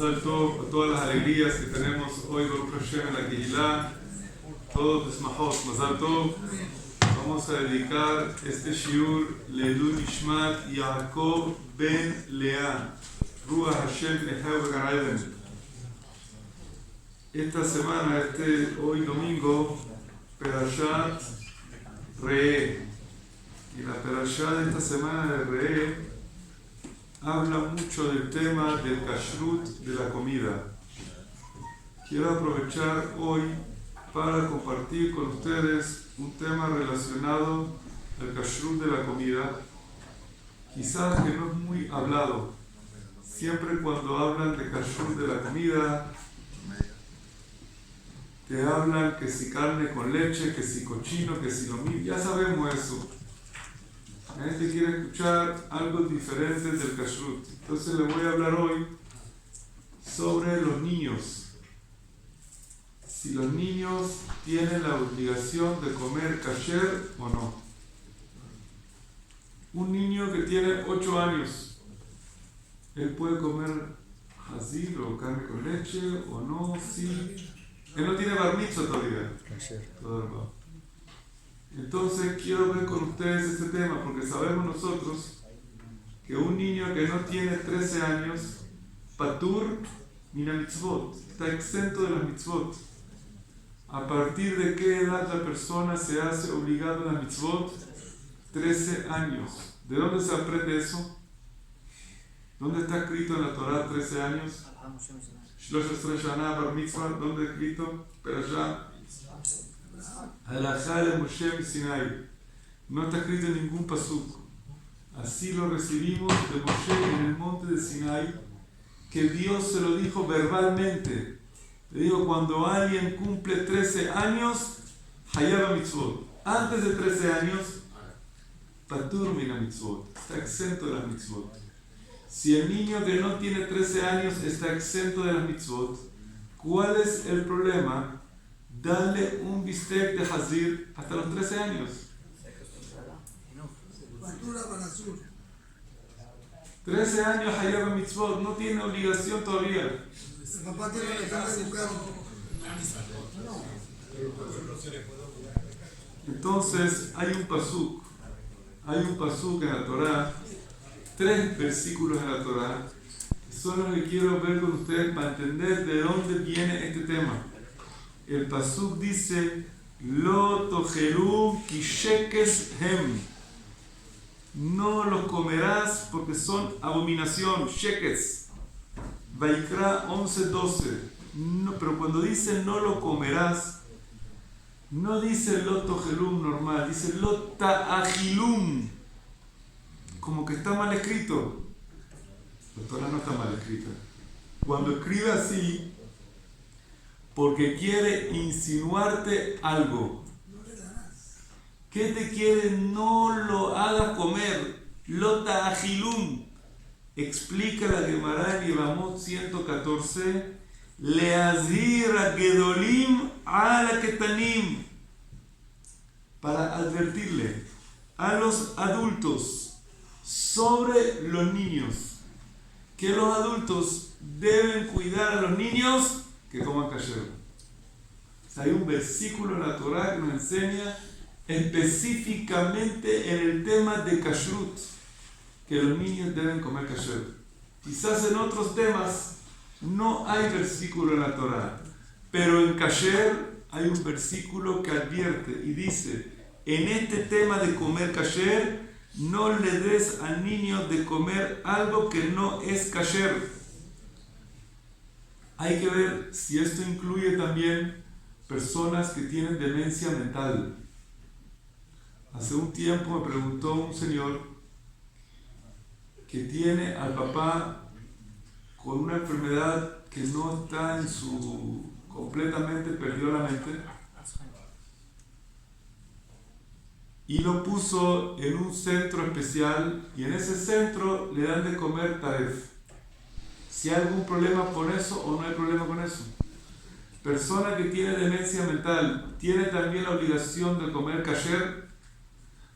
Mazal Tov a todas las alegrías que tenemos hoy, Baruch Hashem, en la Kehilá, todos Besmachot, Mazal Tov. Vamos a dedicar este shiur Leilui Nishmat Yaakov ben Lea, Ruach Hashem Echeu Garaiden. Esta semana, hoy domingo, Perashat Re'eh. Y la Perashat de esta semana de Re'eh habla mucho del tema del kashrut de la comida. Quiero aprovechar hoy para compartir con ustedes un tema relacionado al kashrut de la comida, quizás que no es muy hablado. Siempre cuando hablan de kashrut de la comida, te hablan que si carne con leche, que si cochino, que si lomito, ya sabemos eso. La gente quiere escuchar algo diferente del kashrut. Entonces les voy a hablar hoy sobre los niños. Si los niños tienen la obligación de comer kasher o no. Un niño que tiene 8 años, ¿él puede comer hazir o carne con leche o no? Sí. Él no tiene bar mitzvah todavía. Entonces quiero ver con ustedes este tema, porque sabemos nosotros que un niño que no tiene 13 años, patur mina mitzvot, está exento de las mitzvot. ¿A partir de qué edad la persona se hace obligada a las mitzvot? 13 años. ¿De dónde se aprende eso? ¿Dónde está escrito en la Torah 13 años? Bar mitzvah, ¿dónde está escrito? Pero allá Halajá de Moshe y Sinai. No está escrito en ningún pasuk. Así lo recibimos de Moshe en el monte de Sinai, que Dios se lo dijo verbalmente. Le dijo, cuando alguien cumple 13 años, hayaba mitzvot. Antes de 13 años, patur mina mitzvot. Está exento de las mitzvot. Si el niño que no tiene 13 años está exento de las mitzvot, ¿cuál es el problema? Dale un bistec de hazir hasta los 13 años. 13 años hayaba mitzvot, no tiene obligación todavía. El papá tiene que dejar de buscar. Entonces hay un pasuk en la Torah, 3 versículos en la Torah, que son los que quiero ver con ustedes para entender de dónde viene este tema. El pasuk dice, Lo tojeru ki shekes hem. No los comerás porque son abominación, shekes. Vaikra 11:12. No, pero cuando dice no lo comerás, no dice lo tojelum normal, dice lo ta'ajilum. Como que está mal escrito. La Torah no está mal escrita. Cuando escribe así, porque quiere insinuarte algo. ¿Qué te quiere? No lo hagas comer. Lo ta'ajilum. Explica la Gemara en Yevamot 114. Leazir a gedolim a la ketanim. Para advertirle a los adultos sobre los niños. Que los adultos deben cuidar a los niños que coman kasher. O sea, hay un versículo en la Torah que nos enseña específicamente en el tema de kashrut, que los niños deben comer kasher. Quizás en otros temas no hay versículo en la Torah, pero en kasher hay un versículo que advierte y dice, en este tema de comer kasher, no le des al niño de comer algo que no es kasher. Hay que ver si esto incluye también personas que tienen demencia mental. Hace un tiempo me preguntó un señor que tiene al papá con una enfermedad que no está en su... completamente perdió la mente, y lo puso en un centro especial, y en ese centro le dan de comer taref. Si hay algún problema con eso o no hay problema con eso. Persona que tiene demencia mental, ¿tiene también la obligación de comer kasher?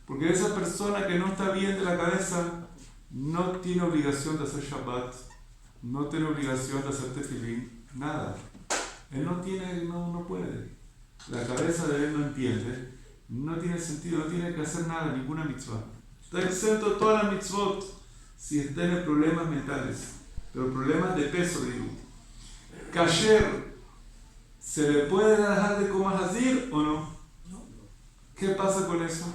Porque esa persona que no está bien de la cabeza no tiene obligación de hacer Shabbat, no tiene obligación de hacer tefilín, nada. Él no puede. La cabeza de él no entiende, no tiene sentido, no tiene que hacer nada, ninguna mitzvah. Está exento de todas las mitzvot si tiene problemas mentales, pero problemas de peso, digo. Kasher, ¿se le puede dejar de comer hazir o no? ¿Qué pasa con eso?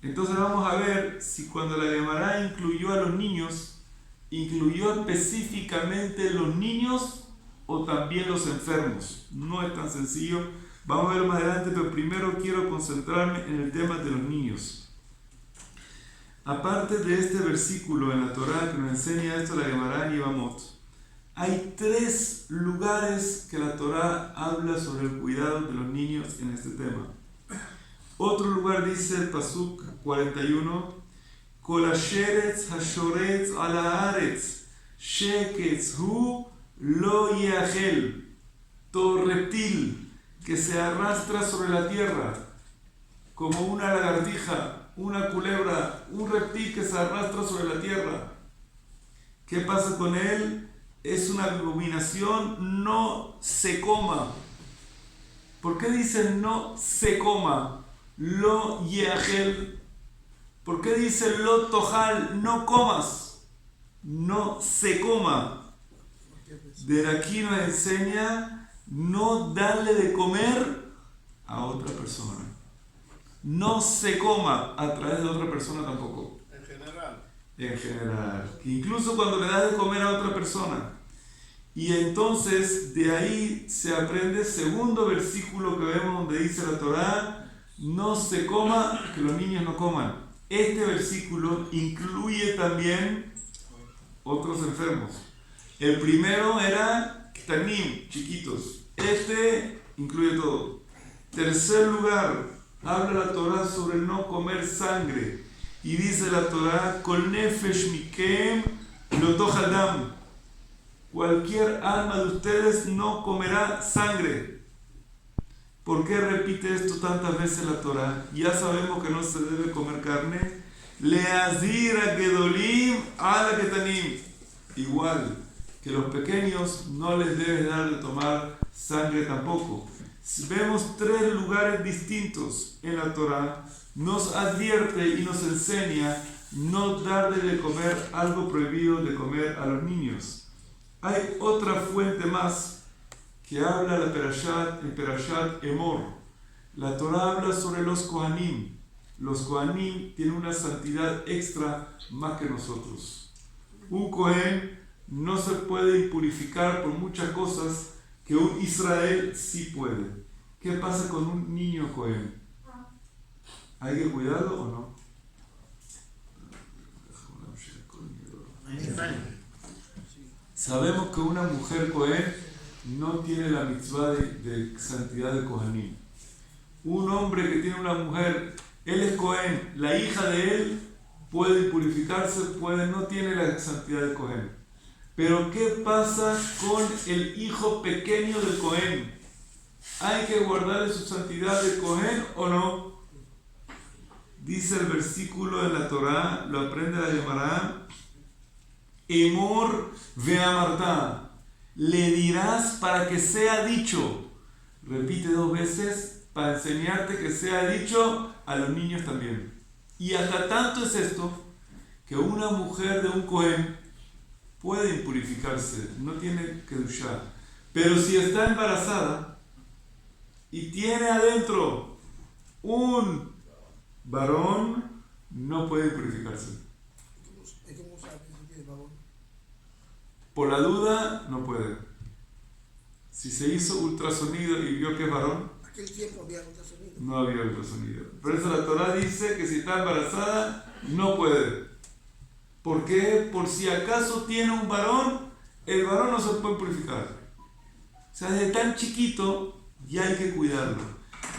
Entonces vamos a ver si cuando la Gemara incluyó a los niños, incluyó específicamente los niños o también los enfermos. No es tan sencillo. Vamos a ver más adelante, pero primero quiero concentrarme en el tema de los niños. Aparte de este versículo en la Torá que nos enseña esto la Gemara en Yevamot, hay 3 lugares que la Torá habla sobre el cuidado de los niños en este tema. Otro lugar dice el Pasuk 41, Kol hasheretz hashoretz ala haaretz sheketz hu lo yachel. Todo reptil que se arrastra sobre la tierra como una lagartija, una culebra, un reptil que se arrastra sobre la tierra. ¿Qué pasa con él? Es una abominación, no se coma. ¿Por qué dice no se coma? Lo yachel. ¿Por qué dice lo tojal? No comas. No se coma. De aquí nos enseña no darle de comer a otra persona. No se coma a través de otra persona tampoco. En general. Incluso cuando le das de comer a otra persona. Y entonces de ahí se aprende el segundo versículo que vemos donde dice la Torá, no se coma, que los niños no coman. Este versículo incluye también otros enfermos. El primero era Ktanim, chiquitos. Este incluye todo. Tercer lugar, habla la Torá sobre no comer sangre. Y dice la Torá, Kol nefesh mikem lo toja dam. Cualquier alma de ustedes no comerá sangre. ¿Por qué repite esto tantas veces la Torá? Ya sabemos que no se debe comer carne. Leazir a gedolim ala ketanim. Igual que los pequeños no les debes dar de tomar sangre tampoco. Vemos 3 lugares distintos en la Torá. Nos advierte y nos enseña no darle de comer algo prohibido de comer a los niños. Hay otra fuente más que habla el Perashat Emor. La Torá habla sobre los Kohanim. Los Kohanim tienen una santidad extra más que nosotros. Un Kohen no se puede impurificar por muchas cosas que un Israel sí puede. ¿Qué pasa con un niño Kohen? ¿Hay que cuidarlo o no? Sabemos que una mujer Kohen no tiene la mitzvah de santidad de Kohanim. Un hombre que tiene una mujer, él es Kohen, la hija de él puede impurificarse, no tiene la santidad de Kohen. Pero ¿qué pasa con el hijo pequeño del Kohen? ¿Hay que guardarle su santidad de Kohen o no? Dice el versículo de la Torá, lo aprende la Gemara, Emor veamarta, le dirás para que sea dicho. Repite 2 veces para enseñarte que sea dicho a los niños también. Y hasta tanto es esto que una mujer de un Kohen puede impurificarse, no tiene que duchar. Pero si está embarazada y tiene adentro un varón, no puede purificarse. Por la duda, no puede. Si se hizo ultrasonido y vio que es varón, aquel tiempo había ultrasonido. No había ultrasonido. Por eso la Torá dice que si está embarazada, no puede. ¿Por qué? Por si acaso tiene un varón, el varón no se puede purificar. O sea, desde tan chiquito ya hay que cuidarlo.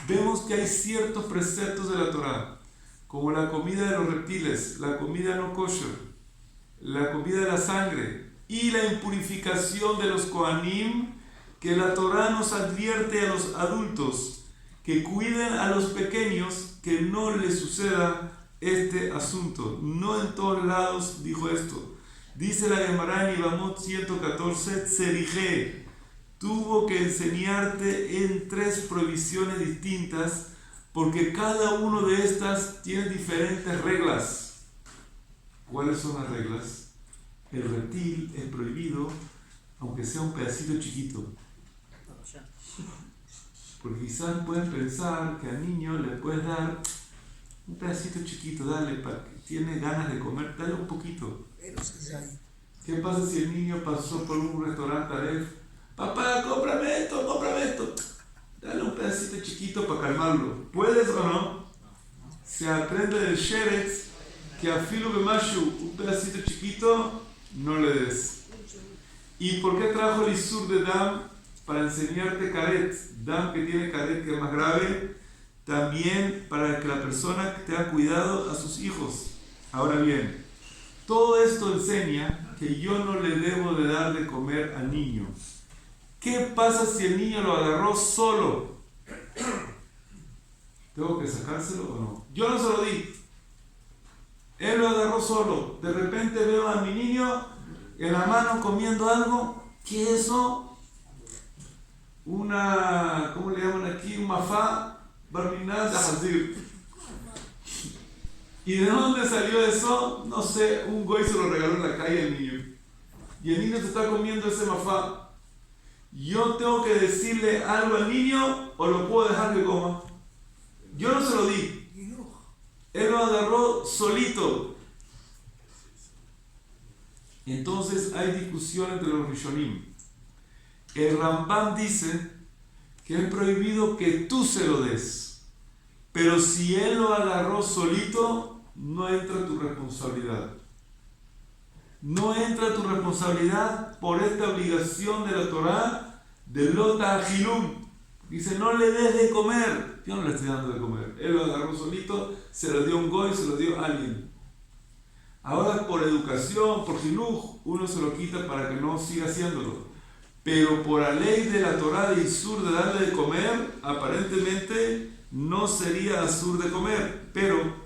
Vemos que hay ciertos preceptos de la Torá, como la comida de los reptiles, la comida no kosher, la comida de la sangre y la impurificación de los Kohanim, que la Torá nos advierte a los adultos que cuiden a los pequeños, que no les suceda este asunto. No en todos lados dijo esto. Dice la Gemara en Ibamot 114, Tzerije, tuvo que enseñarte en 3 prohibiciones distintas, porque cada uno de estas tiene diferentes reglas. ¿Cuáles son las reglas? El reptil es prohibido, aunque sea un pedacito chiquito. Porque quizás pueden pensar que al niño le puedes dar un pedacito chiquito, dale, para que tiene ganas de comer, dale un poquito. ¿Qué pasa si el niño pasó por un restaurante Aref? Papá, cómprame esto. Dale un pedacito chiquito para calmarlo. ¿Puedes o no? Se aprende del Sheretz que a Filo Bemashu, un pedacito chiquito, no le des. ¿Y por qué trajo el Isur de Dam? Para enseñarte Karet. Dam que tiene Karet, que es más grave, también para que la persona tenga cuidado a sus hijos. Ahora bien, todo esto enseña que yo no le debo de dar de comer al niño. ¿Qué pasa si el niño lo agarró solo? ¿Tengo que sacárselo o no? Yo no se lo di. Él lo agarró solo. De repente veo a mi niño en la mano comiendo algo. ¿Qué es eso? Una, ¿cómo le llaman aquí? Un mafá, barminaz de hazir. ¿Y de dónde salió eso? No sé, un goy se lo regaló en la calle al niño. Y el niño se está comiendo ese mafá. ¿Yo tengo que decirle algo al niño o lo puedo dejar que coma? Yo no se lo di. Él lo agarró solito. Entonces hay discusión entre los Rishonim. El Rambam dice que es prohibido que tú se lo des. Pero si él lo agarró solito, no entra tu responsabilidad. No entra tu responsabilidad por esta obligación de la Torá de Lota Agilum. Dice, no le des de comer. Yo no le estoy dando de comer. Él lo agarró solito, se lo dio un goy, se lo dio a alguien. Ahora por educación, por jinuj, uno se lo quita para que no siga haciéndolo. Pero por la ley de la Torá de Isur de darle de comer, aparentemente no sería Asur de comer. Pero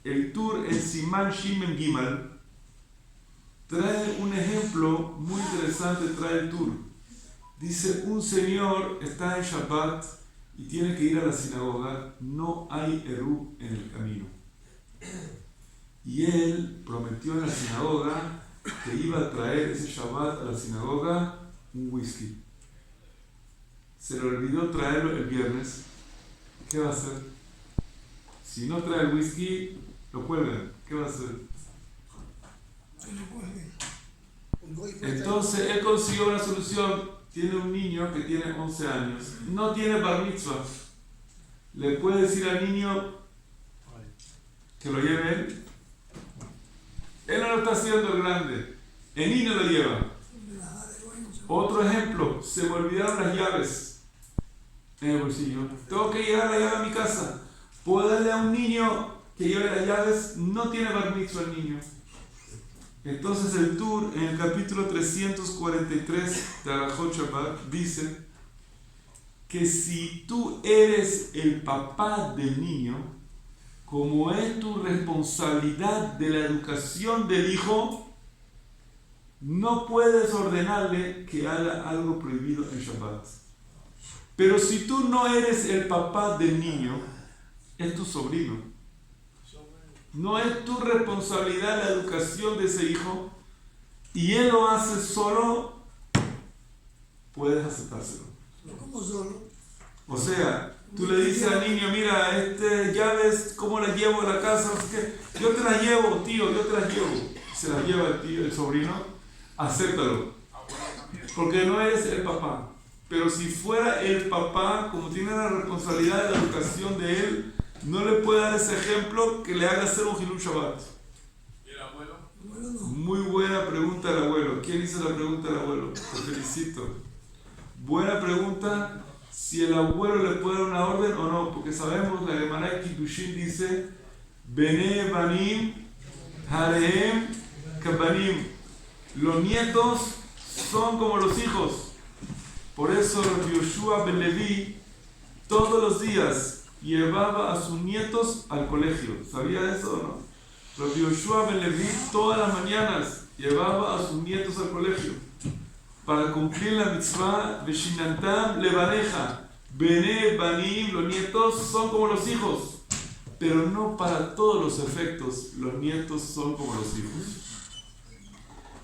el Tur, el Siman Shimen Gimal, trae un ejemplo muy interesante, trae el Tur. Dice, un señor está en Shabbat y tiene que ir a la sinagoga, no hay Erub en el camino. Y él prometió en la sinagoga que iba a traer ese Shabbat a la sinagoga un whisky. Se le olvidó traerlo el viernes. ¿Qué va a hacer? Si no trae el whisky, lo cuelgan. ¿Qué va a hacer? Entonces él consiguió una solución. Tiene un niño que tiene 11 años. No tiene bar mitzvah. Le puede decir al niño que lo lleve él. Él no lo está haciendo el grande. El niño lo lleva. Otro ejemplo, se me olvidaron las llaves en el bolsillo. Tengo que llevar la llave a mi casa. ¿Puedo darle a un niño que lleve las llaves? No tiene bar mitzvah el niño. Entonces el Tur, en el capítulo 343 de Alajot Shabbat, dice que si tú eres el papá del niño, como es tu responsabilidad de la educación del hijo, no puedes ordenarle que haga algo prohibido en Shabbat. Pero si tú no eres el papá del niño, es tu sobrino. No es tu responsabilidad la educación de ese hijo y él lo hace solo, puedes aceptárselo. ¿Cómo solo? O sea, tú le dices al niño, mira, llaves, ¿cómo las llevo a la casa? No sé qué. Yo te las llevo, tío, yo te las llevo. Se las lleva el tío, el sobrino, acéptalo. Porque no eres el papá. Pero si fuera el papá, como tiene la responsabilidad de la educación de él, no le puede dar ese ejemplo que le haga hacer un Hilul Shabbat. ¿Y el abuelo? Muy buena pregunta del abuelo. ¿Quién hizo la pregunta del abuelo? Te felicito. Buena pregunta. Si el abuelo le puede dar una orden o no, porque sabemos, la Gemara Kiddushin dice Bene Banim Hareem Kabanim. Los nietos son como los hijos. Por eso Yoshua ben Levi todos los días llevaba a sus nietos al colegio. ¿Sabía eso o no? Yoshua ben Levi todas las mañanas llevaba a sus nietos al colegio para cumplir la mitzvah de Shinantam Levareja. Bene, Banim, los nietos son como los hijos, pero no para todos los efectos. Los nietos son como los hijos.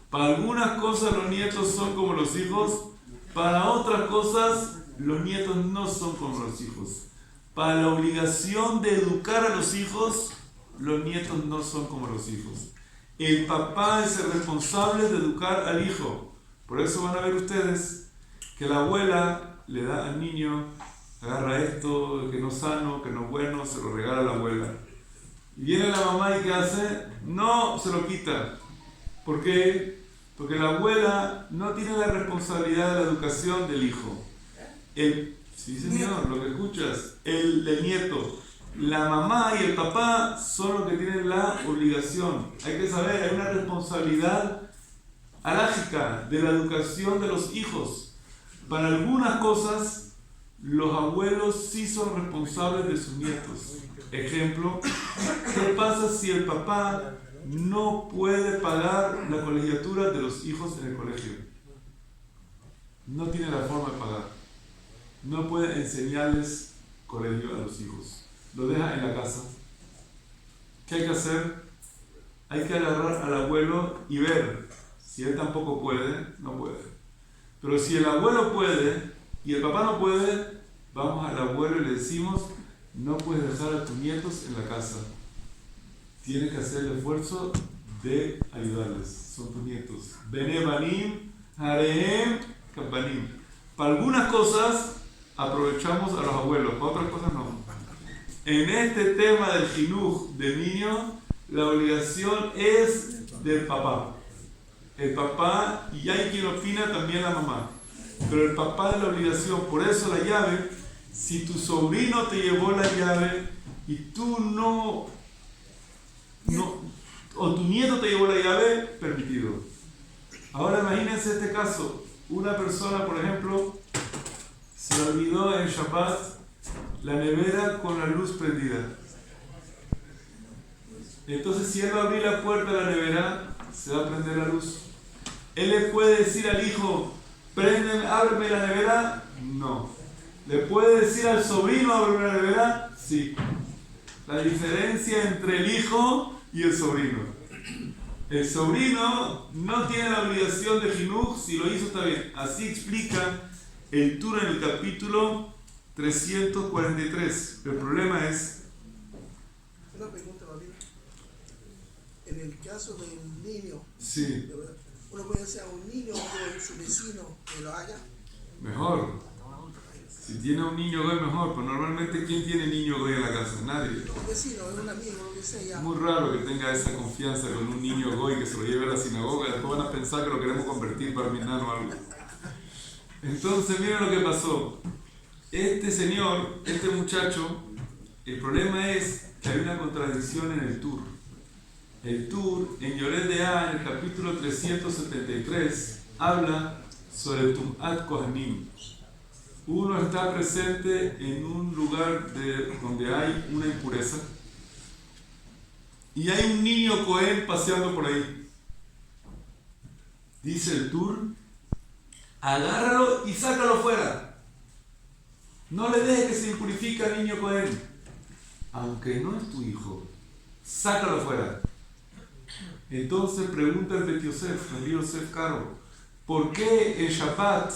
Para algunas cosas los nietos son como los hijos, para otras cosas los nietos no son como los hijos. Para la obligación de educar a los hijos, los nietos no son como los hijos. El papá es el responsable de educar al hijo. Por eso van a ver ustedes que la abuela le da al niño, agarra esto, que no es sano, que no es bueno, se lo regala a la abuela. Y viene la mamá y ¿qué hace? No, se lo quita. ¿Por qué? Porque la abuela no tiene la responsabilidad de la educación del hijo. Sí, señor, lo que escuchas, el nieto. La mamá y el papá son los que tienen la obligación. Hay que saber, hay una responsabilidad alágica de la educación de los hijos. Para algunas cosas, los abuelos sí son responsables de sus nietos. Ejemplo, ¿qué pasa si el papá no puede pagar la colegiatura de los hijos en el colegio? No tiene la forma de pagar. No puede enseñarles colegio a los hijos. Lo deja en la casa. ¿Qué hay que hacer? Hay que agarrar al abuelo y ver. Si él tampoco puede, no puede. Pero si el abuelo puede y el papá no puede, vamos al abuelo y le decimos: no puedes dejar a tus nietos en la casa. Tienes que hacer el esfuerzo de ayudarles. Son tus nietos. Bene banim, harehem, kabanim. Para algunas cosas aprovechamos a los abuelos, para otras cosas no. En este tema del jinuj del niño, la obligación es del papá. El papá, y hay quien opina también la mamá, pero el papá es la obligación. Por eso la llave, si tu sobrino te llevó la llave y tú no, o tu nieto te llevó la llave, permitido. Ahora imagínense este caso, una persona, por ejemplo, se le olvidó en Shabbat la nevera con la luz prendida. Entonces, si él va a abrir la puerta de la nevera, se va a prender la luz. ¿Él le puede decir al hijo: ábreme la nevera? No. ¿Le puede decir al sobrino: ábreme la nevera? Sí. La diferencia entre el hijo y el sobrino. El sobrino no tiene la obligación de jinuj, si lo hizo está bien. Así explica el Tur en el capítulo 343. El problema es... Una pregunta, David. En el caso del niño, sí, uno puede hacer a un niño o su vecino que lo haga. Mejor. Si tiene un niño goy, mejor. Pues normalmente, ¿quién tiene niño goy en la casa? Nadie. Un vecino, un amigo, lo que sea. Es muy raro que tenga esa confianza con un niño goy que se lo lleve a la sinagoga. Después van a pensar que lo queremos convertir para minar o algo. Entonces, miren lo que pasó. Este señor, este muchacho, el problema es que hay una contradicción en el Tur. El Tur, en Yored Deah, en el capítulo 373, habla sobre Tum'at Kohanim. Uno está presente en un lugar donde hay una impureza y hay un niño Cohen paseando por ahí. Dice el Tur: agárralo y sácalo fuera. No le dejes que se impurifique al niño Cohen. Aunque no es tu hijo, sácalo fuera. Entonces pregunta el Bet Yosef, el Yosef Caro: ¿por qué el Shabbat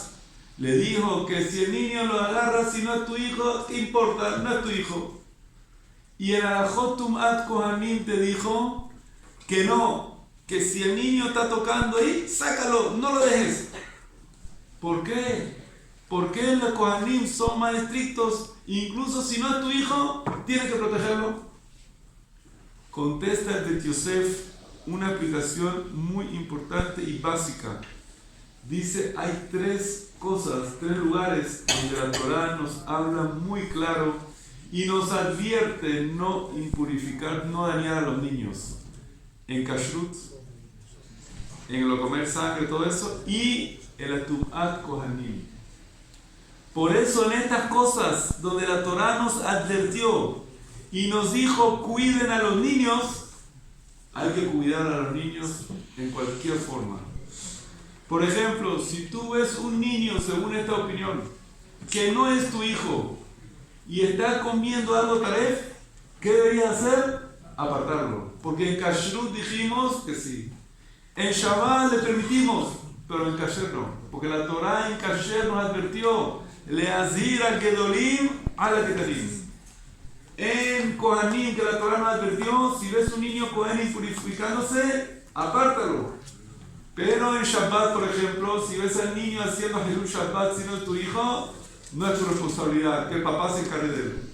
le dijo que si el niño lo agarra, si no es tu hijo, ¿qué importa? No es tu hijo. Y el Alajot Tum'at Kohanim te dijo que no, que si el niño está tocando ahí, sácalo, no lo dejes. ¿Por qué? ¿Por qué los Kohanim son más estrictos? Incluso si no es tu hijo, tienes que protegerlo. Contesta el Bet Yosef una explicación muy importante y básica. Dice: hay tres lugares donde la Torah nos habla muy claro y nos advierte no impurificar, no dañar a los niños. En Kashrut, en lo comer sangre, todo eso, y en la Tum'at Kohanim. Por eso en estas cosas donde la Torah nos advirtió y nos dijo: cuiden a los niños, hay que cuidar a los niños en cualquier forma. Por ejemplo, si tú ves un niño, según esta opinión, que no es tu hijo y está comiendo algo taref, ¿qué deberías hacer? Apartarlo. Porque en Kashrut dijimos que sí. En Shabbat le permitimos, pero en Kasher no. Porque la Torah en Kasher nos advirtió: Leazir al Gedolim a la Ketalim. En Kohanim, que la Torah nos advirtió, si ves un niño Kohen impurificándose, apártalo. Pero en Shabbat, por ejemplo, si ves al niño haciendo Hilul Shabbat siendo tu hijo, no es tu responsabilidad, que el papá se encargue de él.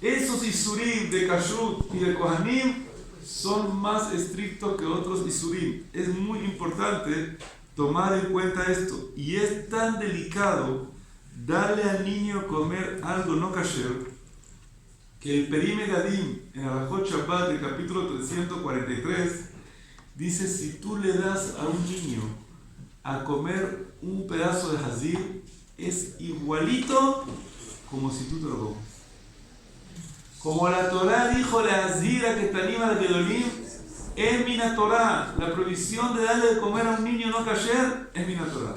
Esos Isurim de Kashrut y de Kohanim son más estrictos que otros Isurim. Es muy importante tomar en cuenta esto. Y es tan delicado darle al niño comer algo no kasher, que el Perim Gadim en Alajot Shabbat del capítulo 343 dice: si tú le das a un niño a comer un pedazo de hazir, es igualito como si tú te lo comes. Como la Torah dijo: le hazira que te anima al gedolim, es mina Torah. La prohibición de darle de comer a un niño no kasher es mina Torah.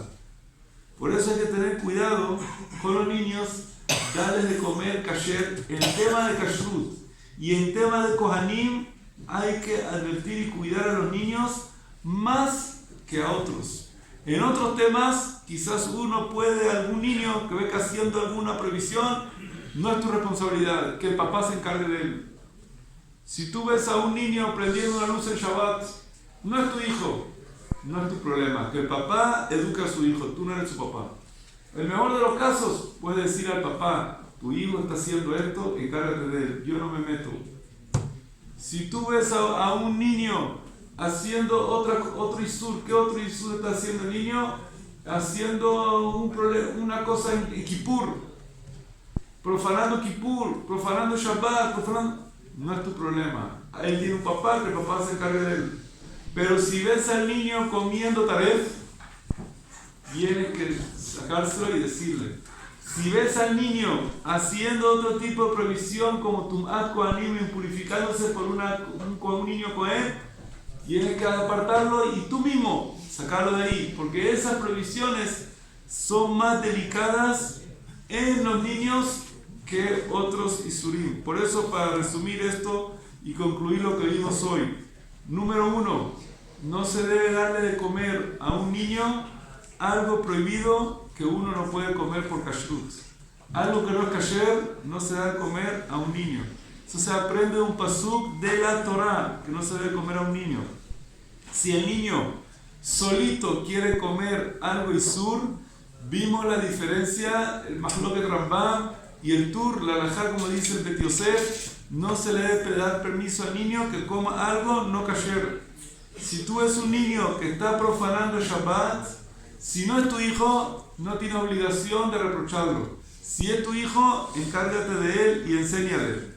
Por eso hay que tener cuidado con los niños, darles de comer kasher. En tema de kashrut y en tema de kohanim hay que advertir y cuidar a los niños más que a otros. En otros temas, quizás uno puede, algún niño que ve que haciendo alguna prohibición, no es tu responsabilidad, que el papá se encargue de él. Si tú ves a un niño prendiendo una luz en Shabbat, no es tu hijo, no es tu problema. Que el papá eduque a su hijo, tú no eres su papá. El mejor de los casos, puedes decir al papá: tu hijo está haciendo esto, encárgate de él, yo no me meto. Si tú ves a un niño haciendo otro isur, ¿qué otro isur está haciendo el niño? Haciendo una cosa en Kippur, profanando Kippur, profanando Shabbat, no es tu problema. Él tiene un papá, que el papá se encargue de él. Pero si ves al niño comiendo taref, tienes que sacárselo y decirle. Si ves al niño haciendo otro tipo de provisión como Tum'at Kohanim, impurificándose con un niño Kohen, tienes que apartarlo y tú mismo sacarlo de ahí, porque esas provisiones son más delicadas en los niños que otros Isurim. Por eso, para resumir esto y concluir lo que vimos hoy: número 1, no se debe darle de comer a un niño algo prohibido que uno no puede comer por kashrut. Algo que no es kasher no se da de comer a un niño. Eso se aprende de un pasuk de la Torah, que no se debe comer a un niño. Si el niño solito quiere comer algo isur, vimos la diferencia, el Mahloket Rambam y el Tur, la halajá, como dice el Bet Yosef, no se le debe dar permiso al niño que coma algo no kasher. Si tú ves un niño que está profanando Shabbat, si no es tu hijo, no tienes obligación de reprocharlo. Si es tu hijo, encárgate de él y enséñale.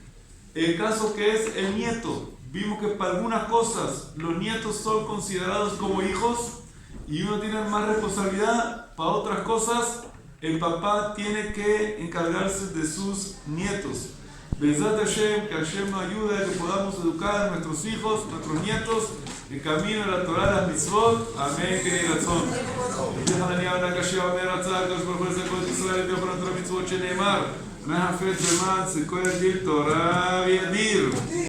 El caso que es el nieto, vimos que para algunas cosas los nietos son considerados como hijos y uno tiene más responsabilidad. Para otras cosas, el papá tiene que encargarse de sus nietos. Bezat Hashem, que Hashem nos ayude a que podamos educar a nuestros hijos, nuestros nietos, el camino de la Torah, las mitzvot. Amén, que ni razón. מהחפץ למען סיכוי הדין תורה וידיר